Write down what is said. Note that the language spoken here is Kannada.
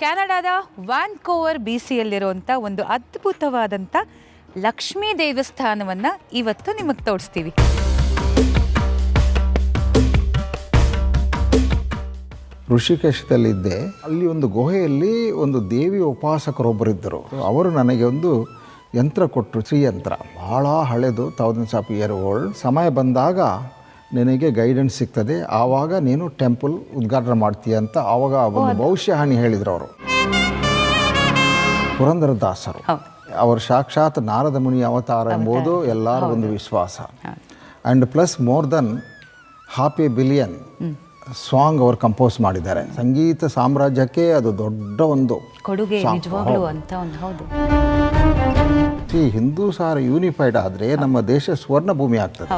ಕೆನಡಾದ ವ್ಯಾನ್ಕೋವರ್ BCಯಲ್ಲಿರುವಂಥ ಒಂದು ಅದ್ಭುತವಾದಂಥ ಲಕ್ಷ್ಮೀ ದೇವಸ್ಥಾನವನ್ನು ಇವತ್ತು ನಿಮಗೆ ತೋರಿಸ್ತೀವಿ. ಋಷಿಕೇಶದಲ್ಲಿದ್ದೆ. ಅಲ್ಲಿ ಒಂದು ಗುಹೆಯಲ್ಲಿ ಒಂದು ದೇವಿ ಉಪಾಸಕರೊಬ್ಬರಿದ್ದರು. ಅವರು ನನಗೆ ಒಂದು ಯಂತ್ರ ಕೊಟ್ಟರು, ಶ್ರೀಯಂತ್ರ. ಭಾಳ ಹಳೆದು, 1000 ಇಯರ್ ಓಲ್ಡ್. ಸಮಯ ಬಂದಾಗ ನಿನಗೆ ಗೈಡೆನ್ಸ್ ಸಿಗ್ತದೆ, ಆವಾಗ ನೀನು ಟೆಂಪಲ್ ಉದ್ಘಾಟನೆ ಮಾಡ್ತೀಯ ಅಂತ ಆವಾಗ ಒಂದು ಭವಿಷ್ಯವಾಣಿ ಹೇಳಿದರು ಅವರು. ಪುರಂದರದಾಸರು ಅವರು ಸಾಕ್ಷಾತ್ ನಾರದ ಮುನಿ ಅವತಾರ ಎಂಬುದು ಎಲ್ಲರ ಒಂದು ವಿಶ್ವಾಸ. And plus more than 500 billion song ಅವರು ಕಂಪೋಸ್ ಮಾಡಿದ್ದಾರೆ. ಸಂಗೀತ ಸಾಮ್ರಾಜ್ಯಕ್ಕೆ ಅದು ದೊಡ್ಡ ಒಂದು ಕೊಡುಗೆ ನಿಜವಾಗ್ಲೂ ಅಂತ ಒಂದು. ಹೌದು, ಹಿಂದೂ ಸಾರ ಯೂನಿಫೈಡ್ ಆದರೆ ನಮ್ಮ ದೇಶ ಸ್ವರ್ಣ ಭೂಮಿ ಆಗ್ತದೆ.